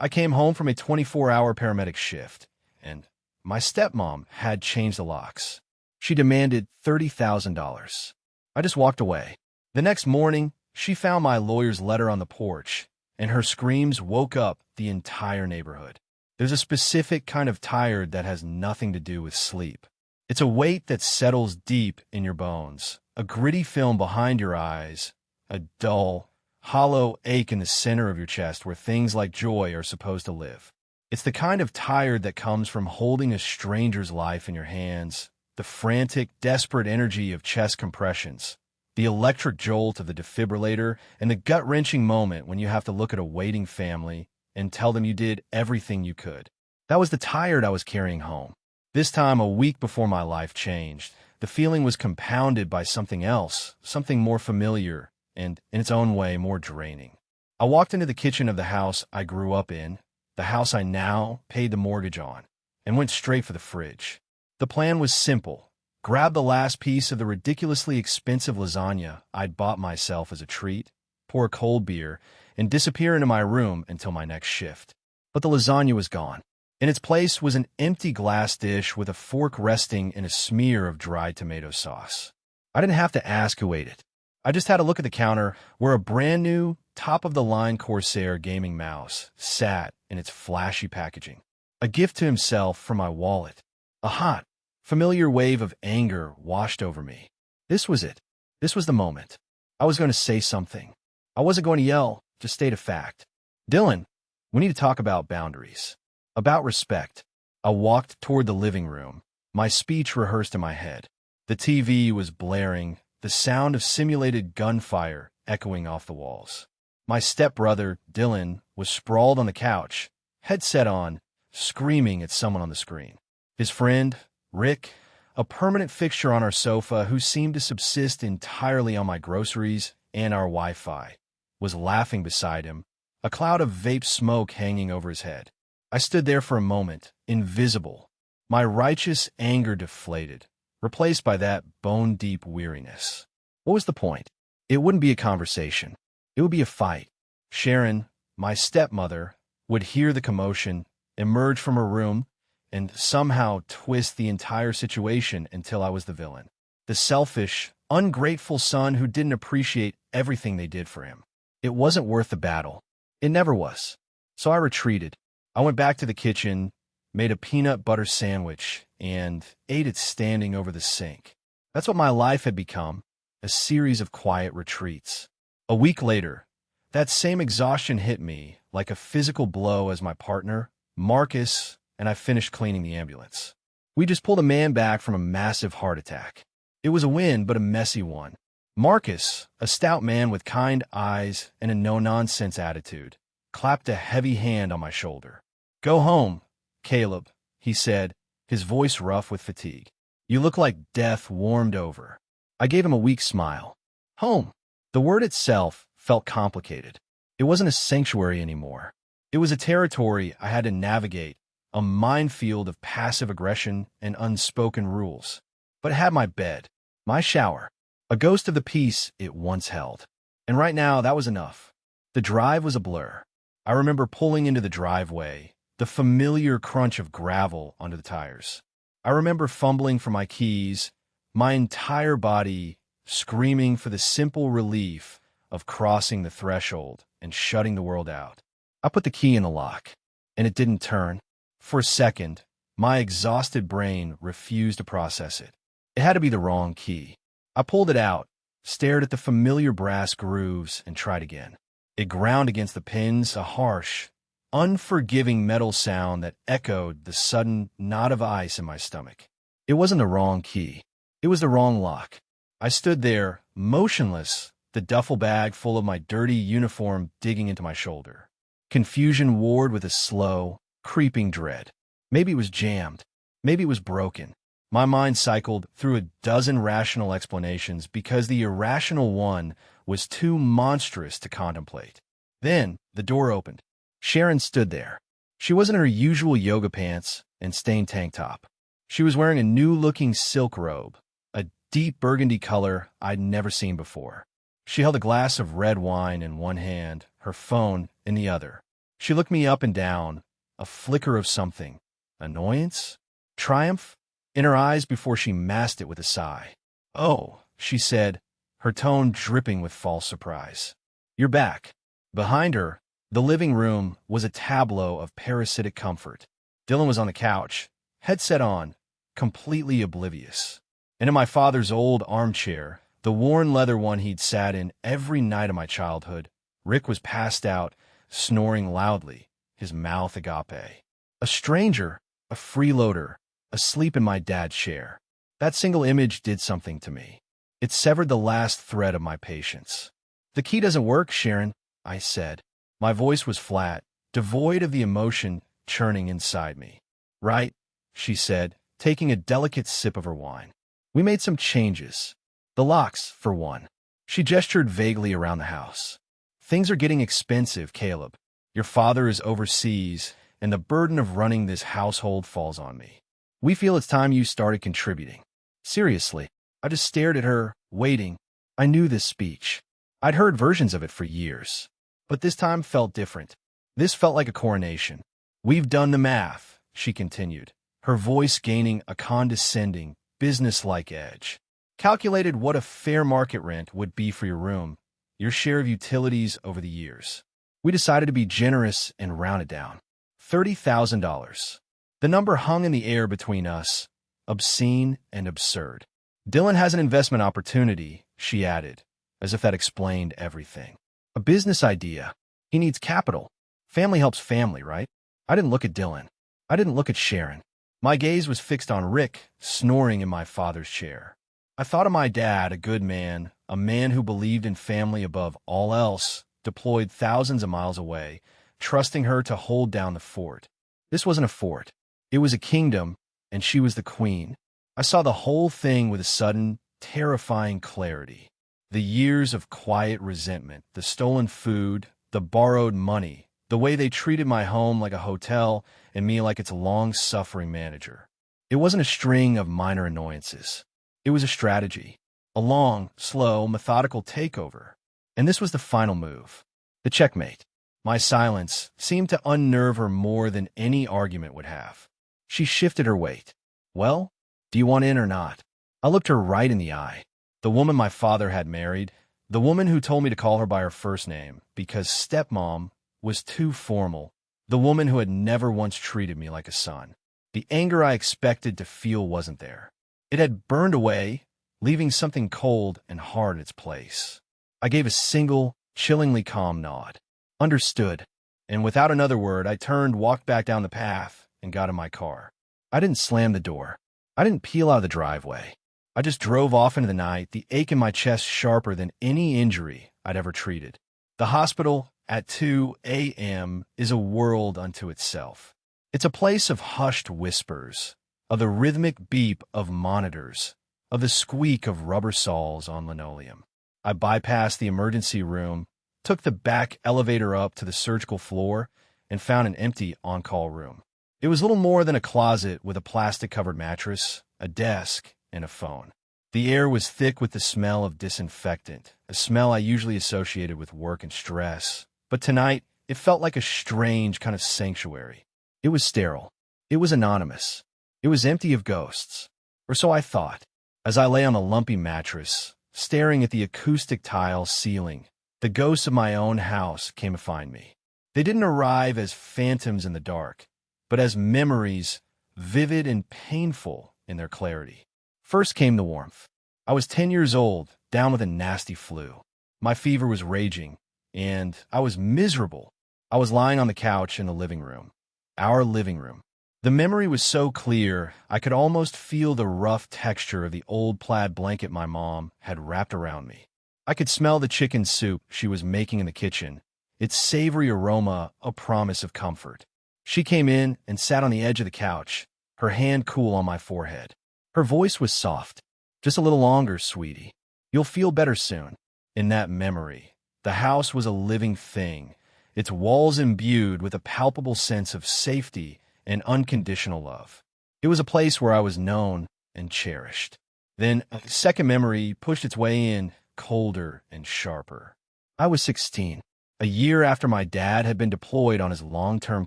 I came home from a 24-hour paramedic shift, and my stepmom had changed the locks. She demanded $30,000. I just walked away. The next morning, she found my lawyer's letter on the porch, and her screams woke up the entire neighborhood. There's a specific kind of tired that has nothing to do with sleep. It's a weight that settles deep in your bones, a gritty film behind your eyes, a dull, hollow ache in the center of your chest where things like joy are supposed to live. It's the kind of tired that comes from holding a stranger's life in your hands, the frantic, desperate energy of chest compressions, the electric jolt of the defibrillator, and the gut-wrenching moment when you have to look at a waiting family and tell them you did everything you could. That was the tired I was carrying home. This time, a week before my life changed, the feeling was compounded by something else, something more familiar, and, in its own way, more draining. I walked into the kitchen of the house I grew up in, the house I now paid the mortgage on, and went straight for the fridge. The plan was simple. Grab the last piece of the ridiculously expensive lasagna I'd bought myself as a treat, pour a cold beer, and disappear into my room until my next shift. But the lasagna was gone. In its place was an empty glass dish with a fork resting in a smear of dried tomato sauce. I didn't have to ask who ate it. I just had to look at the counter where a brand new, top-of-the-line Corsair gaming mouse sat in its flashy packaging. A gift to himself from my wallet. A hot, familiar wave of anger washed over me. This was it. This was the moment. I was going to say something. I wasn't going to yell, just state a fact. Dylan, we need to talk about boundaries. About respect. I walked toward the living room, my speech rehearsed in my head. The TV was blaring, the sound of simulated gunfire echoing off the walls. My stepbrother, Dylan, was sprawled on the couch, headset on, screaming at someone on the screen. His friend, Rick, a permanent fixture on our sofa who seemed to subsist entirely on my groceries and our Wi-Fi, was laughing beside him, a cloud of vape smoke hanging over his head. I stood there for a moment, invisible, my righteous anger deflated, replaced by that bone-deep weariness. What was the point? It wouldn't be a conversation. It would be a fight. Sharon, my stepmother, would hear the commotion, emerge from her room, and somehow twist the entire situation until I was the villain. The selfish, ungrateful son who didn't appreciate everything they did for him. It wasn't worth the battle. It never was. So I retreated. I went back to the kitchen, made a peanut butter sandwich, and ate it standing over the sink. That's what my life had become, a series of quiet retreats. A week later, that same exhaustion hit me like a physical blow as my partner, Marcus, and I finished cleaning the ambulance. We just pulled a man back from a massive heart attack. It was a win, but a messy one. Marcus, a stout man with kind eyes and a no-nonsense attitude, clapped a heavy hand on my shoulder. "Go home, Caleb," he said, his voice rough with fatigue. "You look like death warmed over." I gave him a weak smile. Home. The word itself felt complicated. It wasn't a sanctuary anymore. It was a territory I had to navigate, a minefield of passive aggression and unspoken rules. But it had my bed, my shower, a ghost of the peace it once held. And right now, that was enough. The drive was a blur. I remember pulling into the driveway, the familiar crunch of gravel onto the tires. I remember fumbling for my keys, my entire body screaming for the simple relief of crossing the threshold and shutting the world out. I put the key in the lock, and it didn't turn. For a second, my exhausted brain refused to process it. It had to be the wrong key. I pulled it out, stared at the familiar brass grooves, and tried again. It ground against the pins, a harsh, unforgiving metal sound that echoed the sudden knot of ice in my stomach. It wasn't the wrong key. It was the wrong lock. I stood there, motionless, the duffel bag full of my dirty uniform digging into my shoulder. Confusion warred with a slow, creeping dread. Maybe it was jammed. Maybe it was broken. My mind cycled through a dozen rational explanations because the irrational one was too monstrous to contemplate. Then the door opened. Sharon stood there. She wasn't in her usual yoga pants and stained tank top. She was wearing a new-looking silk robe, a deep burgundy color I'd never seen before. She held a glass of red wine in one hand, her phone in the other. She looked me up and down, a flicker of something. Annoyance? Triumph? In her eyes before she masked it with a sigh. "Oh," she said, her tone dripping with false surprise. "You're back." Behind her, the living room was a tableau of parasitic comfort. Dylan was on the couch, headset on, completely oblivious. And in my father's old armchair, the worn leather one he'd sat in every night of my childhood, Rick was passed out, snoring loudly, his mouth agape. A stranger, a freeloader, asleep in my dad's chair. That single image did something to me. It severed the last thread of my patience. "The key doesn't work, Sharon," I said. My voice was flat, devoid of the emotion churning inside me. "Right," she said, taking a delicate sip of her wine. "We made some changes. The locks, for one." She gestured vaguely around the house. "Things are getting expensive, Caleb. Your father is overseas, and the burden of running this household falls on me. We feel it's time you started contributing." Seriously, I just stared at her, waiting. I knew this speech. I'd heard versions of it for years. But this time felt different. This felt like a coronation. "We've done the math," she continued, her voice gaining a condescending, business-like edge. "Calculated what a fair market rent would be for your room, your share of utilities over the years. We decided to be generous and round it down. $30,000. The number hung in the air between us, obscene and absurd. "Dylan has an investment opportunity," she added, as if that explained everything. "A business idea. He needs capital. Family helps family, right?" I didn't look at Dylan. I didn't look at Sharon. My gaze was fixed on Rick, snoring in my father's chair. I thought of my dad, a good man, a man who believed in family above all else, deployed thousands of miles away, trusting her to hold down the fort. This wasn't a fort. It was a kingdom, and she was the queen. I saw the whole thing with a sudden, terrifying clarity. The years of quiet resentment, the stolen food, the borrowed money, the way they treated my home like a hotel and me like its long-suffering manager. It wasn't a string of minor annoyances. It was a strategy, a long, slow, methodical takeover. And this was the final move, the checkmate. My silence seemed to unnerve her more than any argument would have. She shifted her weight. "Well, do you want in or not?" I looked her right in the eye. The woman my father had married, the woman who told me to call her by her first name because stepmom was too formal, the woman who had never once treated me like a son. The anger I expected to feel wasn't there. It had burned away, leaving something cold and hard in its place. I gave a single, chillingly calm nod. "Understood." And without another word, I turned, walked back down the path, and got in my car. I didn't slam the door. I didn't peel out of the driveway. I just drove off into the night, the ache in my chest sharper than any injury I'd ever treated. The hospital at 2 a.m. is a world unto itself. It's a place of hushed whispers, of the rhythmic beep of monitors, of the squeak of rubber soles on linoleum. I bypassed the emergency room, took the back elevator up to the surgical floor, and found an empty on-call room. It was little more than a closet with a plastic-covered mattress, a desk, and a phone. The air was thick with the smell of disinfectant, a smell I usually associated with work and stress. But tonight, it felt like a strange kind of sanctuary. It was sterile. It was anonymous. It was empty of ghosts. Or so I thought, as I lay on a lumpy mattress, staring at the acoustic tile ceiling. The ghosts of my own house came to find me. They didn't arrive as phantoms in the dark, but as memories, vivid and painful in their clarity. First came the warmth. I was 10 years old, down with a nasty flu. My fever was raging, and I was miserable. I was lying on the couch in the living room. Our living room. The memory was so clear, I could almost feel the rough texture of the old plaid blanket my mom had wrapped around me. I could smell the chicken soup she was making in the kitchen, its savory aroma a promise of comfort. She came in and sat on the edge of the couch, her hand cool on my forehead. Her voice was soft. "Just a little longer, sweetie. You'll feel better soon." In that memory, the house was a living thing, its walls imbued with a palpable sense of safety and unconditional love. It was a place where I was known and cherished. Then a second memory pushed its way in, colder and sharper. I was 16. A year after my dad had been deployed on his long-term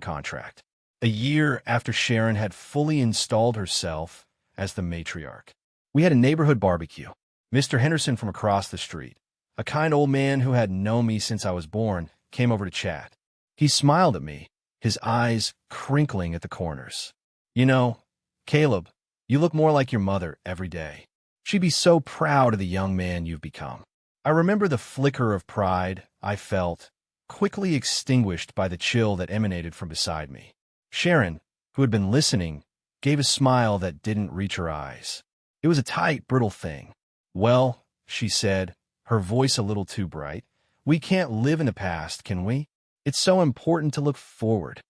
contract. A year after Sharon had fully installed herself as the matriarch. We had a neighborhood barbecue. Mr. Henderson from across the street, a kind old man who had known me since I was born, came over to chat. He smiled at me, his eyes crinkling at the corners. You know, Caleb, you look more like your mother every day. She'd be so proud of the young man you've become. I remember the flicker of pride I felt, quickly extinguished by the chill that emanated from beside me. Sharon, who had been listening, gave a smile that didn't reach her eyes. It was a tight, brittle thing. Well, she said, her voice a little too bright, we can't live in the past, can we? It's so important to look forward.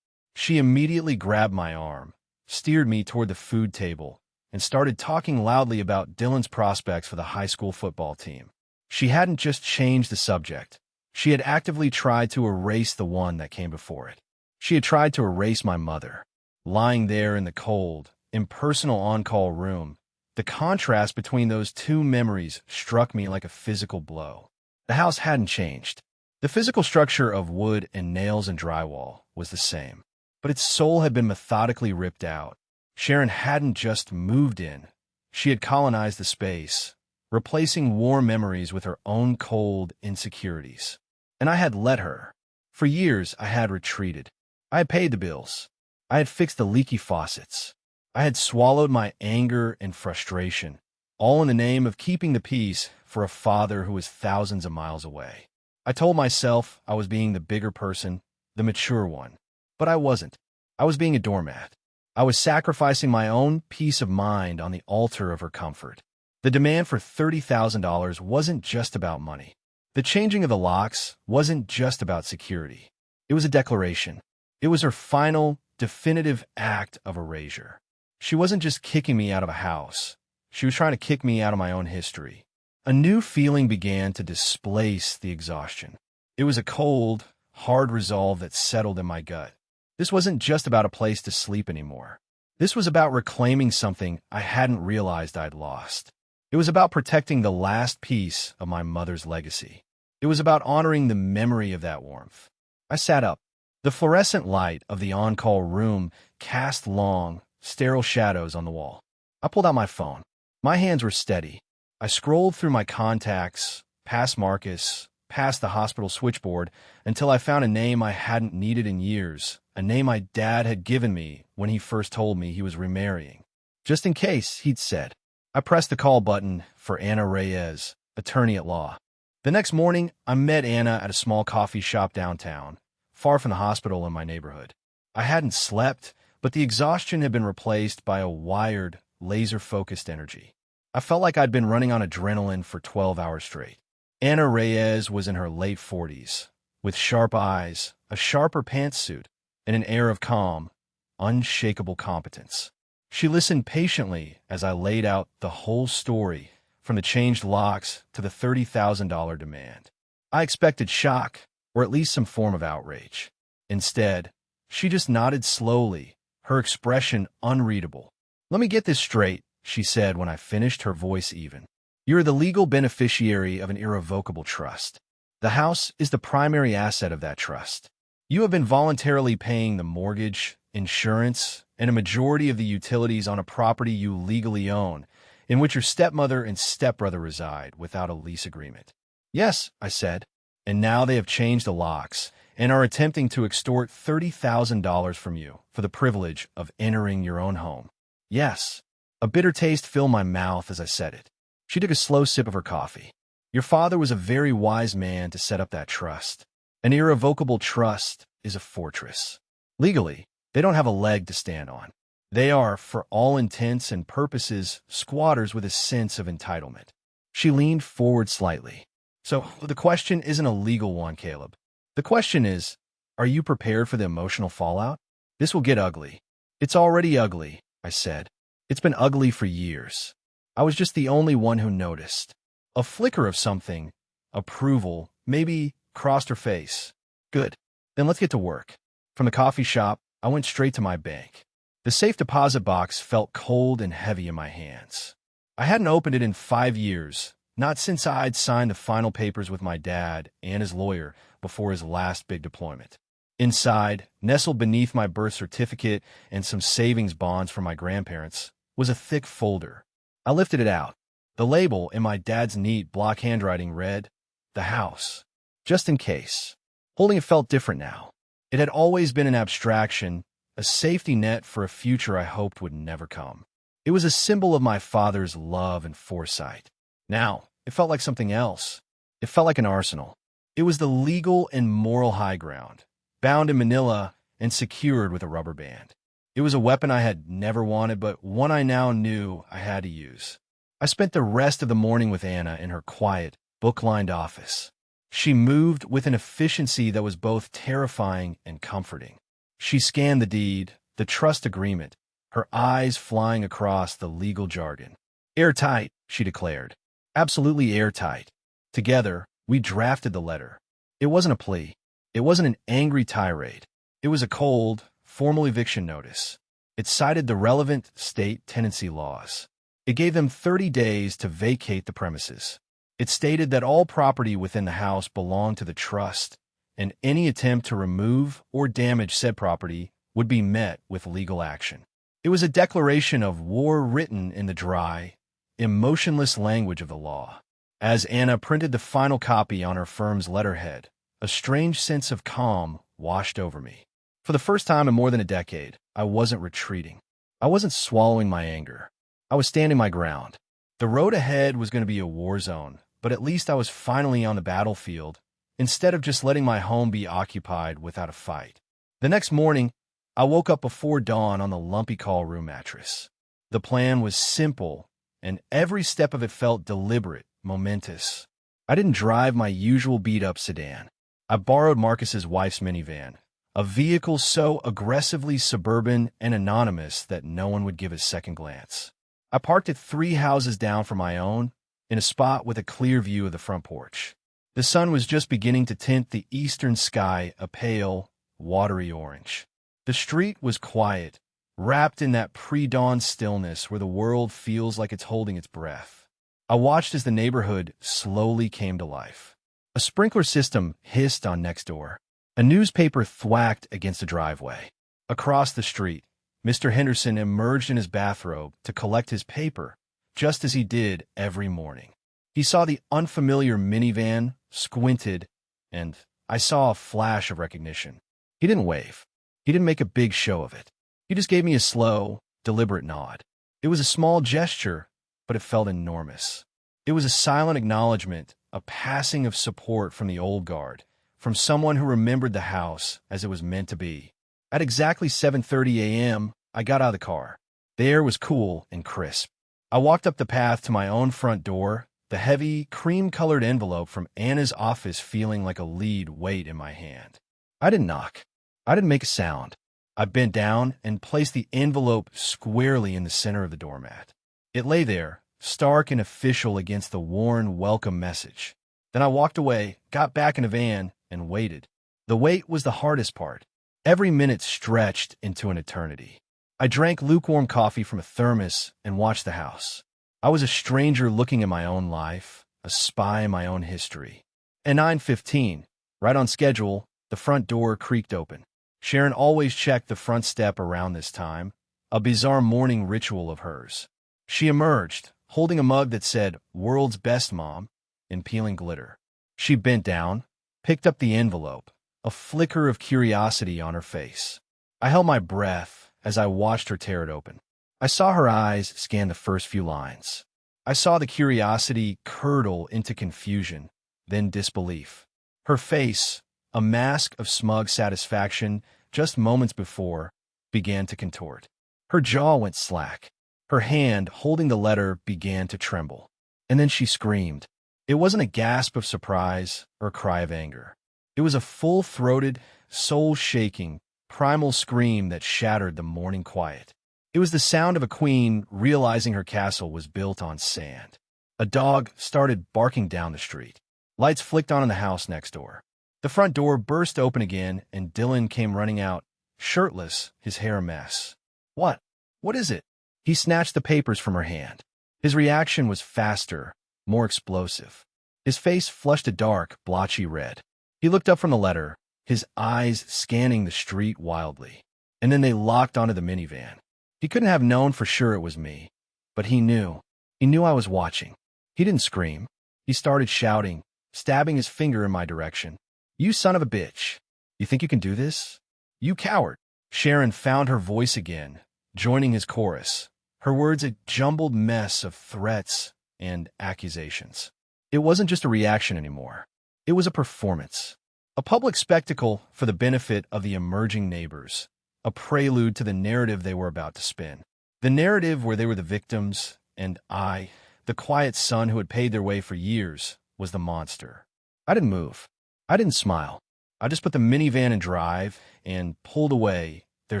She immediately grabbed my arm, steered me toward the food table, and started talking loudly about Dylan's prospects for the high school football team. She hadn't just changed the subject. She had actively tried to erase the one that came before it. She had tried to erase my mother. Lying there in the cold, impersonal on-call room, the contrast between those two memories struck me like a physical blow. The house hadn't changed. The physical structure of wood and nails and drywall was the same, but its soul had been methodically ripped out. Sharon hadn't just moved in. She had colonized the space, replacing warm memories with her own cold insecurities. And I had let her. For years, I had retreated. I had paid the bills. I had fixed the leaky faucets. I had swallowed my anger and frustration, all in the name of keeping the peace for a father who was thousands of miles away. I told myself I was being the bigger person, the mature one. But I wasn't. I was being a doormat. I was sacrificing my own peace of mind on the altar of her comfort. The demand for $30,000 wasn't just about money. The changing of the locks wasn't just about security. It was a declaration. It was her final, definitive act of erasure. She wasn't just kicking me out of a house. She was trying to kick me out of my own history. A new feeling began to displace the exhaustion. It was a cold, hard resolve that settled in my gut. This wasn't just about a place to sleep anymore. This was about reclaiming something I hadn't realized I'd lost. It was about protecting the last piece of my mother's legacy. It was about honoring the memory of that warmth. I sat up. The fluorescent light of the on-call room cast long, sterile shadows on the wall. I pulled out my phone. My hands were steady. I scrolled through my contacts, past Marcus, past the hospital switchboard, until I found a name I hadn't needed in years, a name my dad had given me when he first told me he was remarrying. Just in case, he'd said. I pressed the call button for Anna Reyes, attorney at law. The next morning, I met Anna at a small coffee shop downtown, far from the hospital in my neighborhood. I hadn't slept, but the exhaustion had been replaced by a wired, laser-focused energy. I felt like I'd been running on adrenaline for 12 hours straight. Anna Reyes was in her late 40s, with sharp eyes, a sharper pantsuit, and an air of calm, unshakable competence. She listened patiently as I laid out the whole story, from the changed locks to the $30,000 demand. I expected shock, or at least some form of outrage. Instead, she just nodded slowly, her expression unreadable. "Let me get this straight," she said when I finished, her voice even. "You're the legal beneficiary of an irrevocable trust. The house is the primary asset of that trust. You have been voluntarily paying the mortgage, insurance, and a majority of the utilities on a property you legally own, in which your stepmother and stepbrother reside without a lease agreement." "Yes," I said. "And now they have changed the locks and are attempting to extort $30,000 from you for the privilege of entering your own home." "Yes." A bitter taste filled my mouth as I said it. She took a slow sip of her coffee. "Your father was a very wise man to set up that trust. An irrevocable trust is a fortress. Legally, they don't have a leg to stand on. They are, for all intents and purposes, squatters with a sense of entitlement." She leaned forward slightly. "So the question isn't a legal one, Caleb. The question is, are you prepared for the emotional fallout? This will get ugly." "It's already ugly," I said. "It's been ugly for years. I was just the only one who noticed." A flicker of something, approval, maybe, crossed her face. "Good. Then let's get to work." From the coffee shop, I went straight to my bank. The safe deposit box felt cold and heavy in my hands. I hadn't opened it in 5 years, not since I'd signed the final papers with my dad and his lawyer, before his last big deployment. Inside, nestled beneath my birth certificate and some savings bonds from my grandparents, was a thick folder. I lifted it out. The label in my dad's neat block handwriting read, "The House." Just in case. Holding it felt different now. It had always been an abstraction, a safety net for a future I hoped would never come. It was a symbol of my father's love and foresight. Now, it felt like something else. It felt like an arsenal. It was the legal and moral high ground, bound in manila and secured with a rubber band. It was a weapon I had never wanted, but one I now knew I had to use. I spent the rest of the morning with Anna in her quiet, book-lined office. She moved with an efficiency that was both terrifying and comforting. She scanned the deed, the trust agreement, her eyes flying across the legal jargon. "Airtight," she declared. "Absolutely airtight." Together, we drafted the letter. It wasn't a plea. It wasn't an angry tirade. It was a cold, formal eviction notice. It cited the relevant state tenancy laws. It gave them 30 days to vacate the premises. It stated that all property within the house belonged to the trust, and any attempt to remove or damage said property would be met with legal action. It was a declaration of war written in the dry, emotionless language of the law. As Anna printed the final copy on her firm's letterhead, a strange sense of calm washed over me. For the first time in more than a decade, I wasn't retreating. I wasn't swallowing my anger. I was standing my ground. The road ahead was going to be a war zone, but at least I was finally on the battlefield, instead of just letting my home be occupied without a fight. The next morning, I woke up before dawn on the lumpy call room mattress. The plan was simple, and every step of it felt deliberate, momentous. I didn't drive my usual beat-up sedan. I borrowed Marcus's wife's minivan, a vehicle so aggressively suburban and anonymous that no one would give a second glance. I parked it 3 houses down from my own, in a spot with a clear view of the front porch. The sun was just beginning to tint the eastern sky a pale, watery orange. The street was quiet, wrapped in that pre-dawn stillness where the world feels like it's holding its breath. I watched as the neighborhood slowly came to life. A sprinkler system hissed on next door. A newspaper thwacked against the driveway. Across the street, Mr. Henderson emerged in his bathrobe to collect his paper, just as he did every morning. He saw the unfamiliar minivan, squinted, and I saw a flash of recognition. He didn't wave. He didn't make a big show of it. He just gave me a slow, deliberate nod. It was a small gesture, but it felt enormous. It was a silent acknowledgement, a passing of support from the old guard, from someone who remembered the house as it was meant to be. At exactly 7:30 a.m., I got out of the car. The air was cool and crisp. I walked up the path to my own front door, the heavy, cream-colored envelope from Anna's office feeling like a lead weight in my hand. I didn't knock. I didn't make a sound. I bent down and placed the envelope squarely in the center of the doormat. It lay there, stark and official against the worn welcome message. Then I walked away, got back in the van, and waited. The wait was the hardest part. Every minute stretched into an eternity. I drank lukewarm coffee from a thermos and watched the house. I was a stranger looking at my own life, a spy in my own history. At 9:15, right on schedule, the front door creaked open. Sharon always checked the front step around this time, a bizarre morning ritual of hers. She emerged, holding a mug that said, "World's Best Mom," in peeling glitter. She bent down, picked up the envelope, a flicker of curiosity on her face. I held my breath as I watched her tear it open. I saw her eyes scan the first few lines. I saw the curiosity curdle into confusion, then disbelief. Her face, a mask of smug satisfaction just moments before, began to contort. Her jaw went slack. Her hand holding the letter began to tremble. And then she screamed. It wasn't a gasp of surprise or a cry of anger. It was a full-throated, soul-shaking, primal scream that shattered the morning quiet. It was the sound of a queen realizing her castle was built on sand. A dog started barking down the street. Lights flicked on in the house next door. The front door burst open again, and Dylan came running out, shirtless, his hair a mess. "What? What is it?" He snatched the papers from her hand. His reaction was faster, more explosive. His face flushed a dark, blotchy red. He looked up from the letter, his eyes scanning the street wildly. And then they locked onto the minivan. He couldn't have known for sure it was me, but he knew. He knew I was watching. He didn't scream. He started shouting, stabbing his finger in my direction. "You son of a bitch. You think you can do this? You coward." Sharon found her voice again, joining his chorus. Her words a jumbled mess of threats and accusations. It wasn't just a reaction anymore. It was a performance. A public spectacle for the benefit of the emerging neighbors. A prelude to the narrative they were about to spin. The narrative where they were the victims, and I, the quiet son who had paid their way for years, was the monster. I didn't move. I didn't smile. I just put the minivan in drive and pulled away, their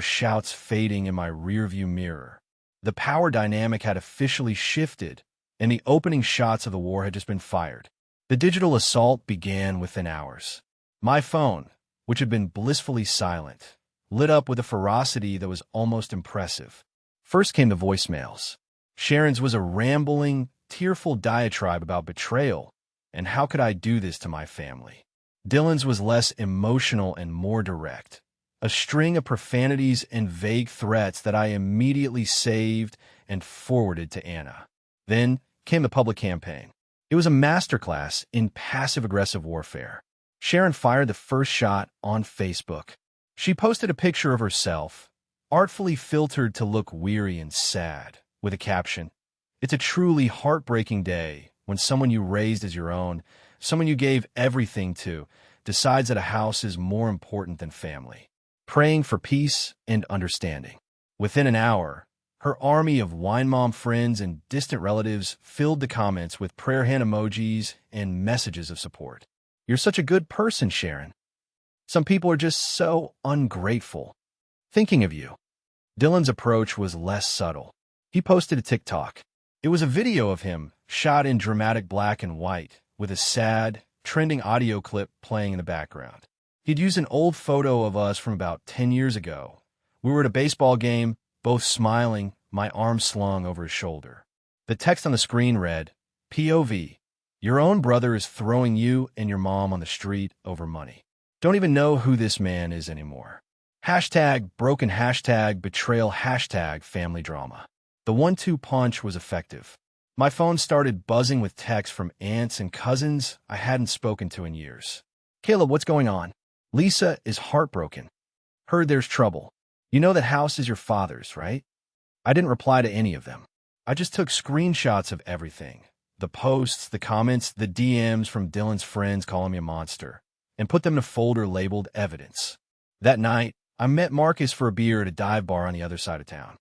shouts fading in my rearview mirror. The power dynamic had officially shifted, and the opening shots of the war had just been fired. The digital assault began within hours. My phone, which had been blissfully silent, lit up with a ferocity that was almost impressive. First came the voicemails. Sharon's was a rambling, tearful diatribe about betrayal, and how could I do this to my family? Dylan's was less emotional and more direct. A string of profanities and vague threats that I immediately saved and forwarded to Anna. Then came the public campaign. It was a masterclass in passive-aggressive warfare. Sharon fired the first shot on Facebook. She posted a picture of herself, artfully filtered to look weary and sad, with a caption, "It's a truly heartbreaking day when someone you raised as your own, someone you gave everything to, decides that a house is more important than family." Praying for peace and understanding. Within an hour, her army of wine mom friends and distant relatives filled the comments with prayer hand emojis and messages of support. "You're such a good person, Sharon. Some people are just so ungrateful. Thinking of you." Dylan's approach was less subtle. He posted a TikTok. It was a video of him, shot in dramatic black and white, with a sad, trending audio clip playing in the background. He'd used an old photo of us from about 10 years ago. We were at a baseball game, both smiling, my arm slung over his shoulder. The text on the screen read, "POV, your own brother is throwing you and your mom on the street over money. Don't even know who this man is anymore. Hashtag broken, hashtag betrayal, hashtag family drama." The 1-2 punch was effective. My phone started buzzing with texts from aunts and cousins I hadn't spoken to in years. "Caleb, what's going on? Lisa is heartbroken. Heard there's trouble. You know that house is your father's, right?" I didn't reply to any of them. I just took screenshots of everything. The posts, the comments, the DMs from Dylan's friends calling me a monster, and put them in a folder labeled evidence. That night, I met Marcus for a beer at a dive bar on the other side of town.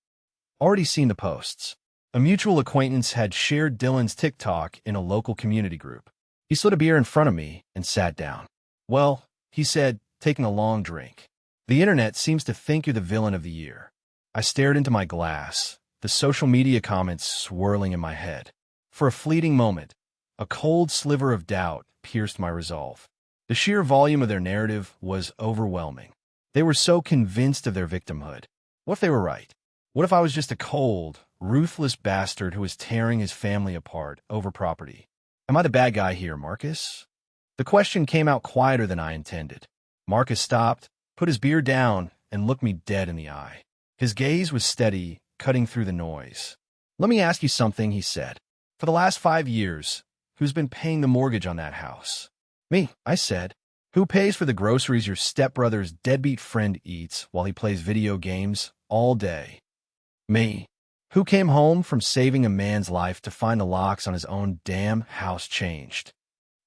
Already seen the posts. A mutual acquaintance had shared Dylan's TikTok in a local community group. He slid a beer in front of me and sat down. "Well," he said, taking a long drink, "the internet seems to think you're the villain of the year." I stared into my glass, the social media comments swirling in my head. For a fleeting moment, a cold sliver of doubt pierced my resolve. The sheer volume of their narrative was overwhelming. They were so convinced of their victimhood. What if they were right? What if I was just a cold, ruthless bastard who was tearing his family apart over property? Am I the bad guy here, Marcus? The question came out quieter than I intended. Marcus stopped, put his beer down, and looked me dead in the eye. His gaze was steady, cutting through the noise. "Let me ask you something," he said. "For the last 5 years, who's been paying the mortgage on that house?" "Me," I said. "Who pays for the groceries your stepbrother's deadbeat friend eats while he plays video games all day?" "Me." "Who came home from saving a man's life to find the locks on his own damn house changed?"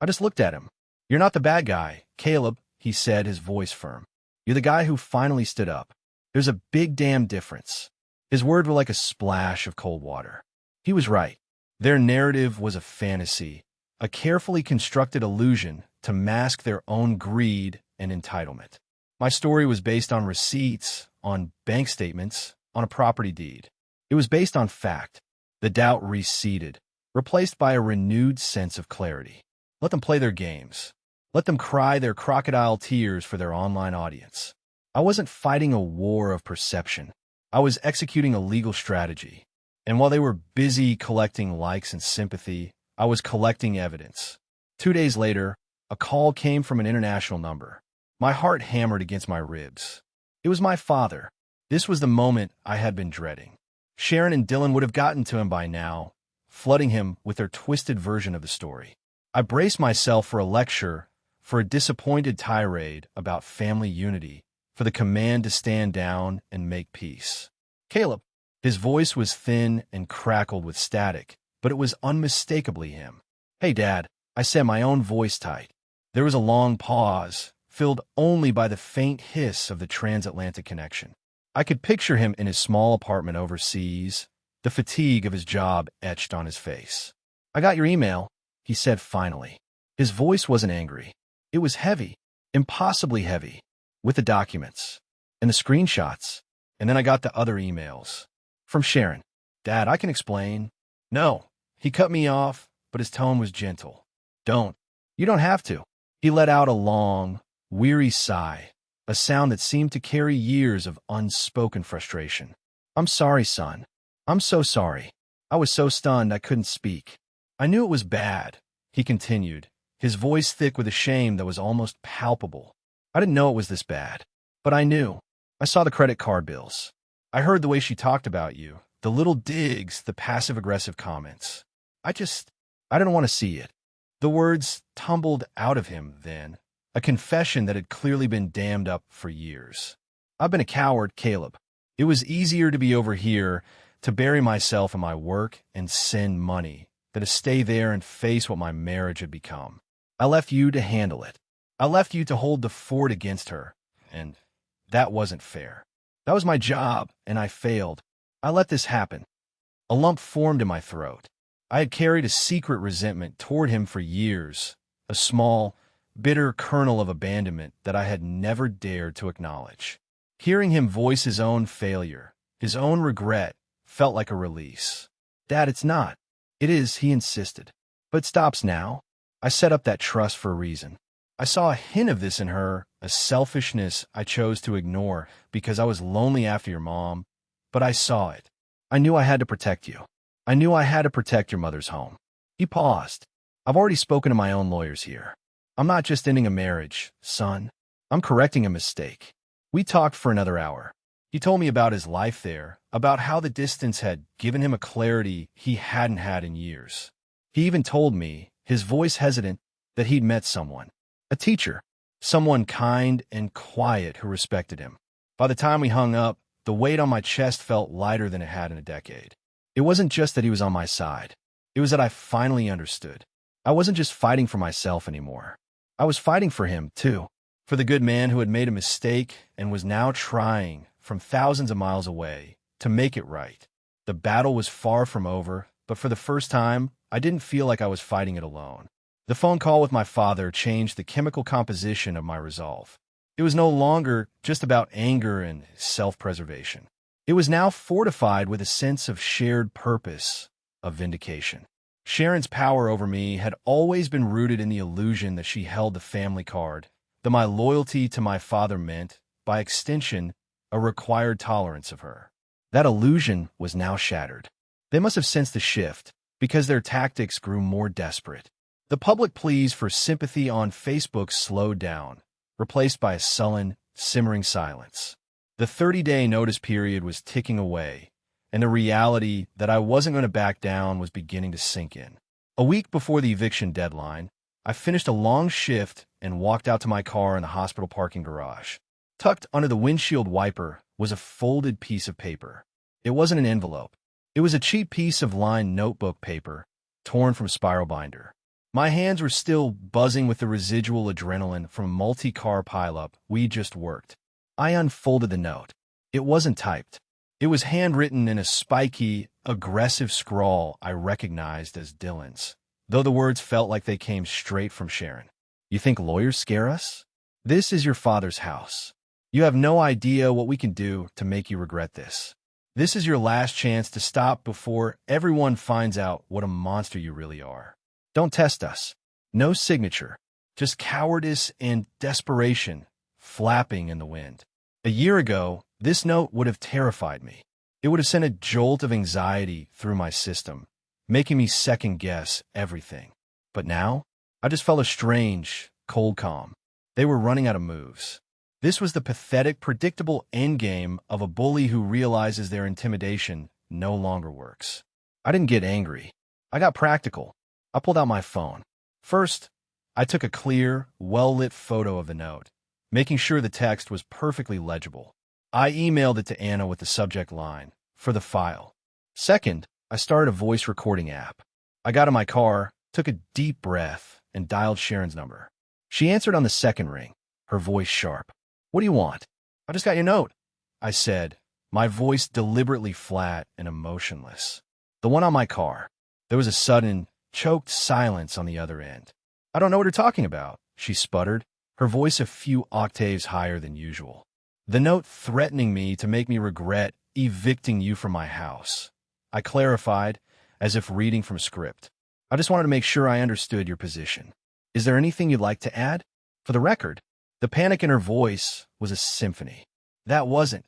I just looked at him. "You're not the bad guy, Caleb," he said, his voice firm. "You're the guy who finally stood up. There's a big damn difference." His words were like a splash of cold water. He was right. Their narrative was a fantasy, a carefully constructed illusion to mask their own greed and entitlement. My story was based on receipts, on bank statements, on a property deed. It was based on fact. The doubt receded, replaced by a renewed sense of clarity. Let them play their games. Let them cry their crocodile tears for their online audience. I wasn't fighting a war of perception. I was executing a legal strategy. And while they were busy collecting likes and sympathy, I was collecting evidence. 2 days later, A call came from an international number. My heart hammered against my ribs. It was my father. This was the moment I had been dreading. Sharon and Dylan would have gotten to him by now, flooding him with their twisted version of the story. I braced myself for a lecture, for a disappointed tirade about family unity, for the command to stand down and make peace. Caleb. His voice was thin and crackled with static, but it was unmistakably him. "Hey, Dad," I said, my own voice tight. There was a long pause, filled only by the faint hiss of the transatlantic connection. I could picture him in his small apartment overseas, the fatigue of his job etched on his face. "I got your email," he said finally. His voice wasn't angry. It was heavy, impossibly heavy, with the documents and the screenshots. And then I got the other emails. From Sharon. "Dad, I can explain." "No." He cut me off, but his tone was gentle. "Don't. You don't have to." He let out a long, weary sigh, a sound that seemed to carry years of unspoken frustration. "I'm sorry, son. I'm so sorry." I was so stunned I couldn't speak. "I knew it was bad," he continued, his voice thick with a shame that was almost palpable. "I didn't know it was this bad. But I knew. I saw the credit card bills. I heard the way she talked about you, the little digs, the passive-aggressive comments. I didn't want to see it." The words tumbled out of him then, a confession that had clearly been dammed up for years. "I've been a coward, Caleb. It was easier to be over here, to bury myself in my work and send money, than to stay there and face what my marriage had become. I left you to handle it. I left you to hold the fort against her, and that wasn't fair. That was my job, and I failed. I let this happen." A lump formed in my throat. I had carried a secret resentment toward him for years, a small, bitter kernel of abandonment that I had never dared to acknowledge. Hearing him voice his own failure, his own regret, felt like a release. "Dad, it's not." "It is," he insisted. "But it stops now. I set up that trust for a reason. I saw a hint of this in her, a selfishness I chose to ignore because I was lonely after your mom, but I saw it. I knew I had to protect you. I knew I had to protect your mother's home." He paused. "I've already spoken to my own lawyers here. I'm not just ending a marriage, son. I'm correcting a mistake." We talked for another hour. He told me about his life there, about how the distance had given him a clarity he hadn't had in years. He even told me, his voice hesitant, that he'd met someone. A teacher. Someone kind and quiet who respected him. By the time we hung up, the weight on my chest felt lighter than it had in a decade. It wasn't just that he was on my side. It was that I finally understood. I wasn't just fighting for myself anymore. I was fighting for him, too. For the good man who had made a mistake and was now trying, from thousands of miles away, to make it right. The battle was far from over, but for the first time, I didn't feel like I was fighting it alone. The phone call with my father changed the chemical composition of my resolve. It was no longer just about anger and self-preservation. It was now fortified with a sense of shared purpose, of vindication. Sharon's power over me had always been rooted in the illusion that she held the family card, that my loyalty to my father meant, by extension, a required tolerance of her. That illusion was now shattered. They must have sensed the shift, because their tactics grew more desperate. The public pleas for sympathy on Facebook slowed down, replaced by a sullen, simmering silence. The 30-day notice period was ticking away, and the reality that I wasn't going to back down was beginning to sink in. A week before the eviction deadline, I finished a long shift and walked out to my car in the hospital parking garage. Tucked under the windshield wiper was a folded piece of paper. It wasn't an envelope. It was a cheap piece of lined notebook paper, torn from spiral binder. My hands were still buzzing with the residual adrenaline from a multi-car pileup we just worked. I unfolded the note. It wasn't typed. It was handwritten in a spiky, aggressive scrawl I recognized as Dylan's, though the words felt like they came straight from Sharon. "You think lawyers scare us? This is your father's house. You have no idea what we can do to make you regret this. This is your last chance to stop before everyone finds out what a monster you really are. Don't test us." No signature, just cowardice and desperation flapping in the wind. A year ago, this note would have terrified me. It would have sent a jolt of anxiety through my system, making me second-guess everything. But now, I just felt a strange, cold calm. They were running out of moves. This was the pathetic, predictable endgame of a bully who realizes their intimidation no longer works. I didn't get angry. I got practical. I pulled out my phone. First, I took a clear, well-lit photo of the note, making sure the text was perfectly legible. I emailed it to Anna with the subject line, "For the file." Second, I started a voice recording app. I got in my car, took a deep breath, and dialed Sharon's number. She answered on the second ring, her voice sharp. "What do you want?" "I just got your note," I said, my voice deliberately flat and emotionless. "The one on my car." There was a sudden, choked silence on the other end. "I don't know what you're talking about," she sputtered, her voice a few octaves higher than usual. "The note threatening me to make me regret evicting you from my house." I clarified, as if reading from script. "I just wanted to make sure I understood your position. Is there anything you'd like to add?" For the record, the panic in her voice was a symphony. "That wasn't.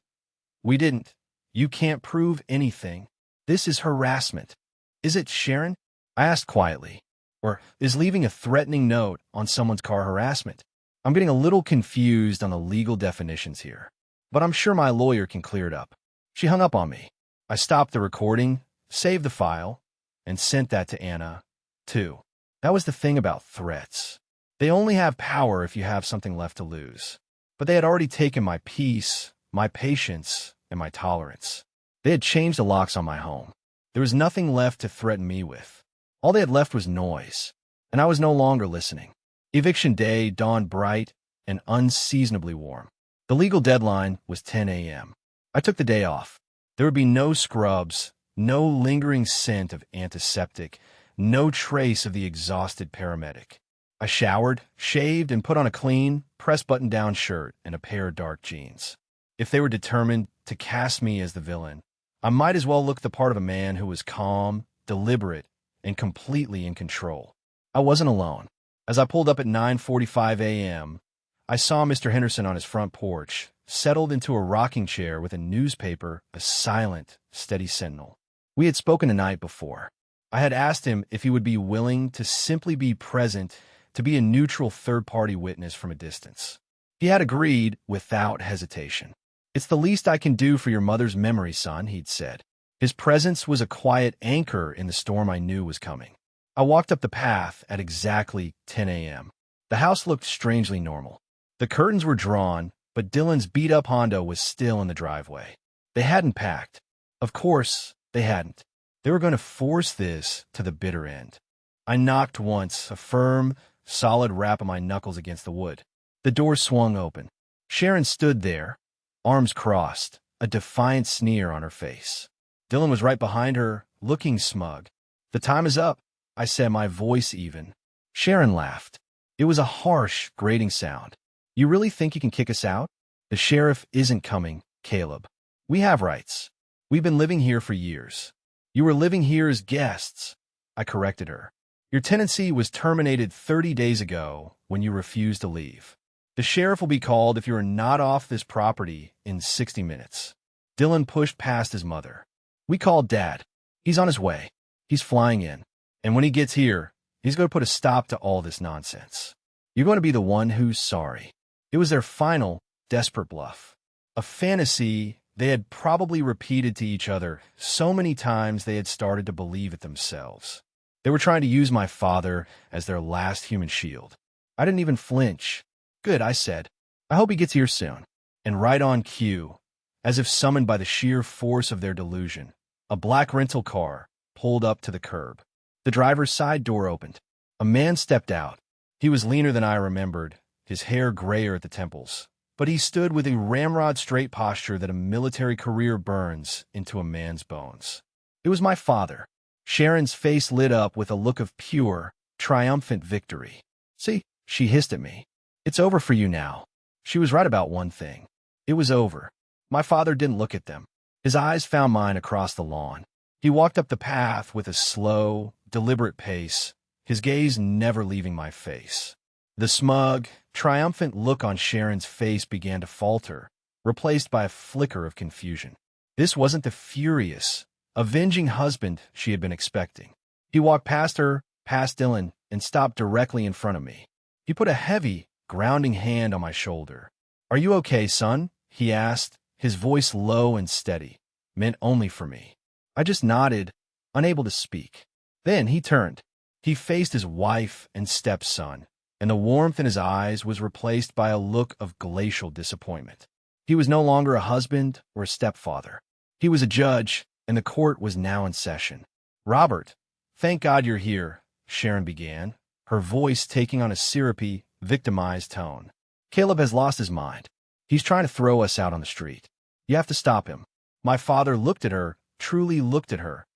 We didn't. You can't prove anything. This is harassment." "Is it, Sharon?" I asked quietly. "Or is leaving a threatening note on someone's car harassment? I'm getting a little confused on the legal definitions here, but I'm sure my lawyer can clear it up." She hung up on me. I stopped the recording, saved the file, and sent that to Anna, too. That was the thing about threats. They only have power if you have something left to lose. But they had already taken my peace, my patience, and my tolerance. They had changed the locks on my home. There was nothing left to threaten me with. All they had left was noise, and I was no longer listening. Eviction day dawned bright and unseasonably warm. The legal deadline was 10 a.m. I took the day off. There would be no scrubs, no lingering scent of antiseptic, no trace of the exhausted paramedic. I showered, shaved, and put on a clean, press-button-down shirt and a pair of dark jeans. If they were determined to cast me as the villain, I might as well look the part of a man who was calm, deliberate, and completely in control. I wasn't alone. As I pulled up at 9:45 a.m., I saw Mr. Henderson on his front porch, settled into a rocking chair with a newspaper, a silent, steady sentinel. We had spoken the night before. I had asked him if he would be willing to simply be present, to be a neutral third-party witness from a distance. He had agreed without hesitation. "It's the least I can do for your mother's memory, son," he'd said. His presence was a quiet anchor in the storm I knew was coming. I walked up the path at exactly 10 a.m. The house looked strangely normal. The curtains were drawn, but Dylan's beat-up Honda was still in the driveway. They hadn't packed. Of course, they hadn't. They were going to force this to the bitter end. I knocked once, a firm, solid rap of my knuckles against the wood. The door swung open. Sharon stood there, arms crossed, a defiant sneer on her face. Dylan was right behind her, looking smug. "The time is up," I said, my voice even. Sharon laughed. It was a harsh, grating sound. "You really think you can kick us out? The sheriff isn't coming, Caleb. We have rights. We've been living here for years." "You were living here as guests," I corrected her. "Your tenancy was terminated 30 days ago when you refused to leave. The sheriff will be called if you are not off this property in 60 minutes. Dylan pushed past his mother. "We called Dad. He's on his way. He's flying in. And when he gets here, he's going to put a stop to all this nonsense. You're going to be the one who's sorry." It was their final, desperate bluff. A fantasy they had probably repeated to each other so many times they had started to believe it themselves. They were trying to use my father as their last human shield. I didn't even flinch. "Good," I said. "I hope he gets here soon." And right on cue, as if summoned by the sheer force of their delusion, a black rental car pulled up to the curb. The driver's side door opened. A man stepped out. He was leaner than I remembered, his hair grayer at the temples, but he stood with a ramrod-straight posture that a military career burns into a man's bones. It was my father. Sharon's face lit up with a look of pure, triumphant victory. "See," she hissed at me. "It's over for you now." She was right about one thing. It was over. My father didn't look at them. His eyes found mine across the lawn. He walked up the path with a slow, deliberate pace, his gaze never leaving my face. The smug, triumphant look on Sharon's face began to falter, replaced by a flicker of confusion. This wasn't the furious, avenging husband she had been expecting. He walked past her, past Dylan, and stopped directly in front of me. He put a heavy, grounding hand on my shoulder. "Are you okay, son?" he asked, his voice low and steady, meant only for me. I just nodded, unable to speak. Then he turned. He faced his wife and stepson, and the warmth in his eyes was replaced by a look of glacial disappointment. He was no longer a husband or a stepfather. He was a judge, and the court was now in session. "Robert, thank God you're here," Sharon began, her voice taking on a syrupy, victimized tone. "Caleb has lost his mind. He's trying to throw us out on the street. You have to stop him." My father looked at her, truly looked at her,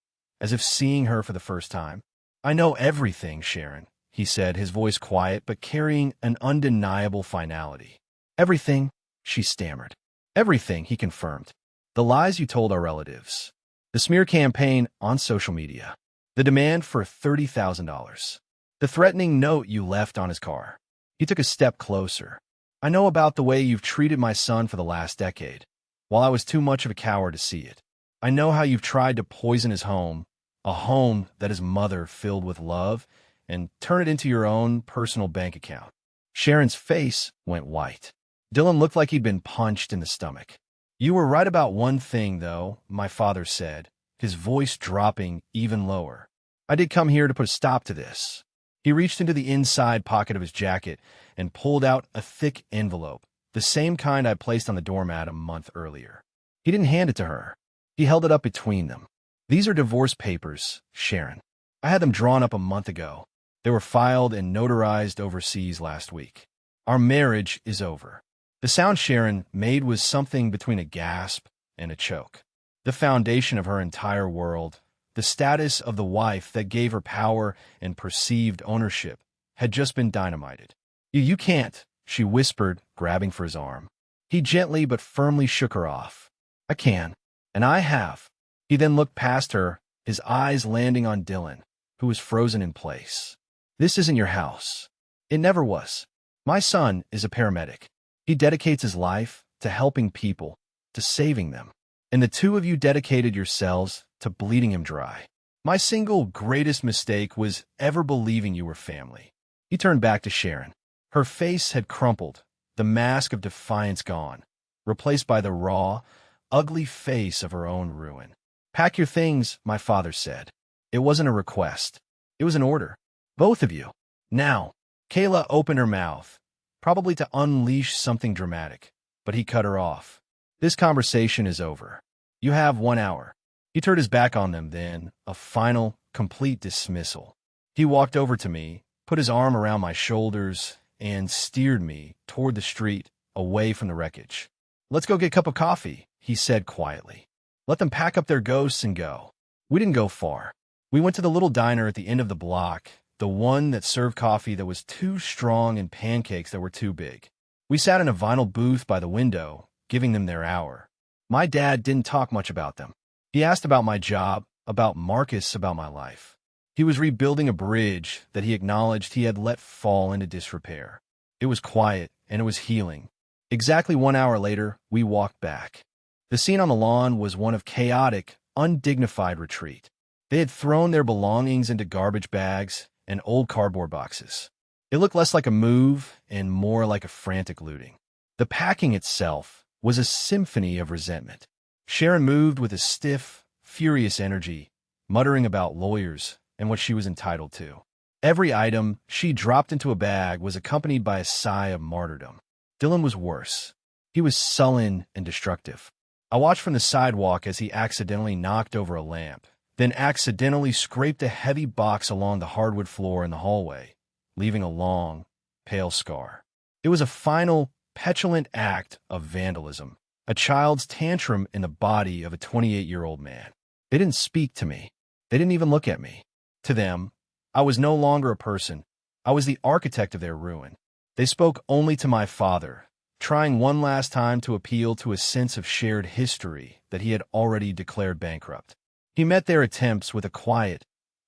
as if seeing her for the first time. "I know everything, Sharon," he said, his voice quiet but carrying an undeniable finality. "Everything," she stammered. "Everything," he confirmed. "The lies you told our relatives. The smear campaign on social media. The demand for $30,000. The threatening note you left on his car." He took a step closer. "I know about the way you've treated my son for the last decade, while I was too much of a coward to see it. I know how you've tried to poison his home, a home that his mother filled with love, and turn it into your own personal bank account." Sharon's face went white. Dylan looked like he'd been punched in the stomach. "You were right about one thing, though," my father said, his voice dropping even lower. "I did come here to put a stop to this." He reached into the inside pocket of his jacket and pulled out a thick envelope, the same kind I placed on the doormat a month earlier. He didn't hand it to her. He held it up between them. "These are divorce papers, Sharon. I had them drawn up a month ago. They were filed and notarized overseas last week. Our marriage is over." The sound Sharon made was something between a gasp and a choke. The foundation of her entire world, the status of the wife that gave her power and perceived ownership, had just been dynamited. You can't," she whispered, grabbing for his arm. He gently but firmly shook her off. "I can, and I have." He then looked past her, his eyes landing on Dylan, who was frozen in place. "This isn't your house. It never was. My son is a paramedic. He dedicates his life to helping people, to saving them. And the two of you dedicated yourselves to bleeding him dry. My single greatest mistake was ever believing you were family." He turned back to Sharon. Her face had crumpled, the mask of defiance gone, replaced by the raw, ugly face of her own ruin. "Pack your things," my father said. It wasn't a request. It was an order. "Both of you. Now." Kayla opened her mouth, probably to unleash something dramatic, but he cut her off. "This conversation is over. You have 1 hour." He turned his back on them then, a final, complete dismissal. He walked over to me, put his arm around my shoulders, and steered me toward the street, away from the wreckage. "Let's go get a cup of coffee," he said quietly. "Let them pack up their ghosts and go." We didn't go far. We went to the little diner at the end of the block, the one that served coffee that was too strong and pancakes that were too big. We sat in a vinyl booth by the window, giving them their hour. My dad didn't talk much about them. He asked about my job, about Marcus, about my life. He was rebuilding a bridge that he acknowledged he had let fall into disrepair. It was quiet, and it was healing. Exactly 1 hour later, we walked back. The scene on the lawn was one of chaotic, undignified retreat. They had thrown their belongings into garbage bags and old cardboard boxes. It looked less like a move and more like a frantic looting. The packing itself was a symphony of resentment. Sharon moved with a stiff, furious energy, muttering about lawyers and what she was entitled to. Every item she dropped into a bag was accompanied by a sigh of martyrdom. Dylan was worse. He was sullen and destructive. I watched from the sidewalk as he accidentally knocked over a lamp, then accidentally scraped a heavy box along the hardwood floor in the hallway, leaving a long, pale scar. It was a final, petulant act of vandalism, a child's tantrum in the body of a 28-year-old man. They didn't speak to me. They didn't even look at me. To them, I was no longer a person. I was the architect of their ruin. They spoke only to my father, trying one last time to appeal to a sense of shared history that he had already declared bankrupt. He met their attempts with a quiet,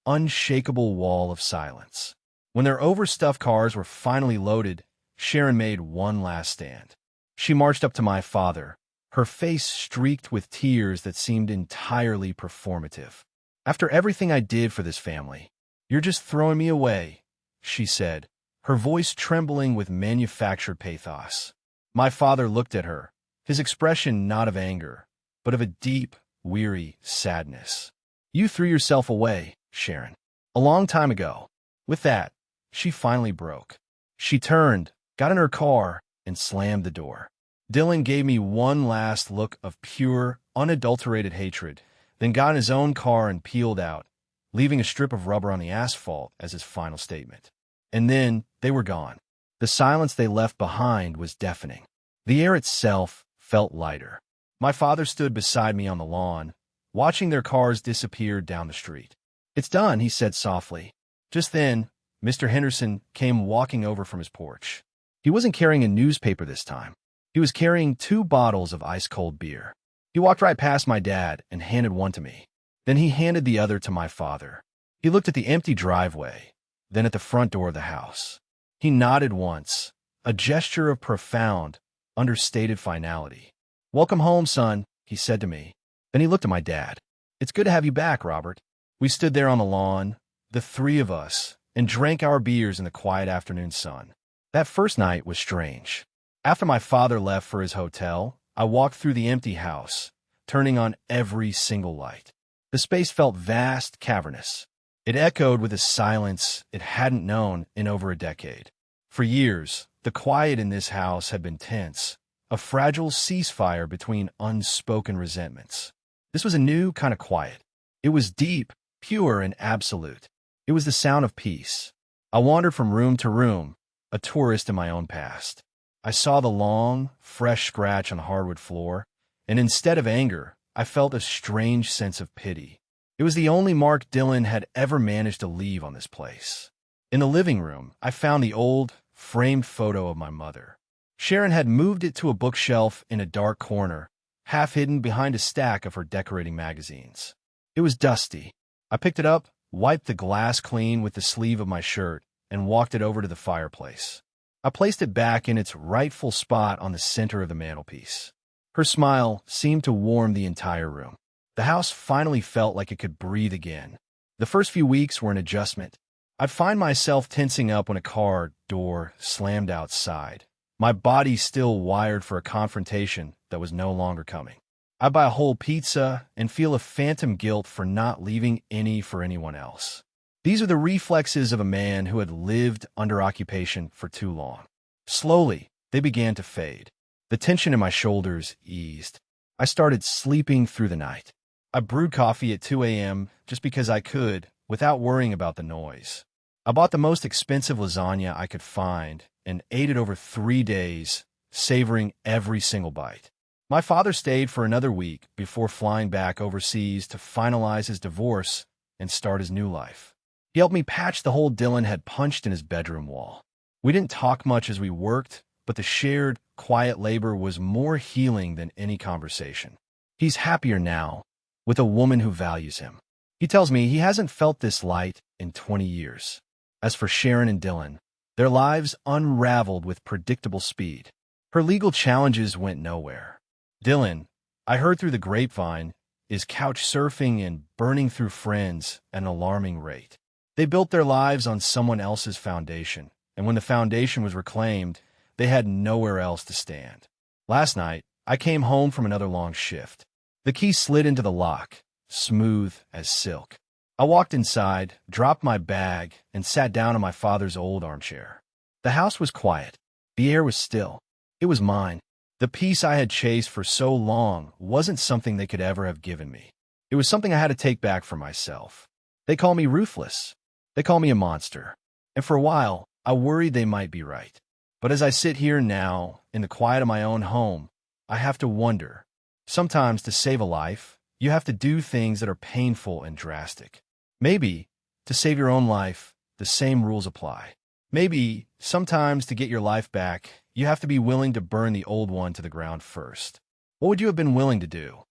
unshakable wall of silence. When their overstuffed cars were finally loaded, Sharon made one last stand. She marched up to my father, her face streaked with tears that seemed entirely performative. "After everything I did for this family, you're just throwing me away," she said, her voice trembling with manufactured pathos. My father looked at her, his expression not of anger, but of a deep, weary sadness. "You threw yourself away, Sharon. A long time ago." With that, she finally broke. She turned, got in her car, and slammed the door. Dylan gave me one last look of pure, unadulterated hatred, then got in his own car and peeled out, leaving a strip of rubber on the asphalt as his final statement. And then they were gone. The silence they left behind was deafening. The air itself felt lighter. My father stood beside me on the lawn, watching their cars disappear down the street. "It's done," he said softly. Just then, Mr. Henderson came walking over from his porch. He wasn't carrying a newspaper this time. He was carrying 2 bottles of ice-cold beer. He walked right past my dad and handed one to me. Then he handed the other to my father. He looked at the empty driveway, then at the front door of the house. He nodded once, a gesture of profound, understated finality. "Welcome home, son," he said to me. Then he looked at my dad. "It's good to have you back, Robert." We stood there on the lawn, the 3 of us, and drank our beers in the quiet afternoon sun. That first night was strange. After my father left for his hotel, I walked through the empty house, turning on every single light. The space felt vast, cavernous. It echoed with a silence it hadn't known in over a decade. For years, the quiet in this house had been tense, a fragile ceasefire between unspoken resentments. This was a new kind of quiet. It was deep, pure, and absolute. It was the sound of peace. I wandered from room to room, a tourist in my own past. I saw the long, fresh scratch on the hardwood floor, and instead of anger, I felt a strange sense of pity. It was the only mark Dylan had ever managed to leave on this place. In the living room, I found the old, framed photo of my mother. Sharon had moved it to a bookshelf in a dark corner, half hidden behind a stack of her decorating magazines. It was dusty. I picked it up, wiped the glass clean with the sleeve of my shirt, and walked it over to the fireplace. I placed it back in its rightful spot on the center of the mantelpiece. Her smile seemed to warm the entire room. The house finally felt like it could breathe again. The first few weeks were an adjustment. I'd find myself tensing up when a car door slammed outside, my body still wired for a confrontation that was no longer coming. I'd buy a whole pizza and feel a phantom guilt for not leaving any for anyone else. These are the reflexes of a man who had lived under occupation for too long. Slowly, they began to fade. The tension in my shoulders eased. I started sleeping through the night. I brewed coffee at 2 a.m. just because I could, without worrying about the noise. I bought the most expensive lasagna I could find and ate it over 3 days, savoring every single bite. My father stayed for another week before flying back overseas to finalize his divorce and start his new life. He helped me patch the hole Dylan had punched in his bedroom wall. We didn't talk much as we worked, but the shared, quiet labor was more healing than any conversation. He's happier now, with a woman who values him. He tells me he hasn't felt this light in 20 years. As for Sharon and Dylan, their lives unraveled with predictable speed. Her legal challenges went nowhere. Dylan, I heard through the grapevine, is couch surfing and burning through friends at an alarming rate. They built their lives on someone else's foundation, and when the foundation was reclaimed, they had nowhere else to stand. Last night, I came home from another long shift. The key slid into the lock, smooth as silk. I walked inside, dropped my bag, and sat down in my father's old armchair. The house was quiet. The air was still. It was mine. The peace I had chased for so long wasn't something they could ever have given me. It was something I had to take back for myself. They call me ruthless. They call me a monster. And for a while, I worried they might be right. But as I sit here now, in the quiet of my own home, I have to wonder. Sometimes to save a life, you have to do things that are painful and drastic. Maybe, to save your own life, the same rules apply. Maybe, sometimes to get your life back, you have to be willing to burn the old one to the ground first. What would you have been willing to do?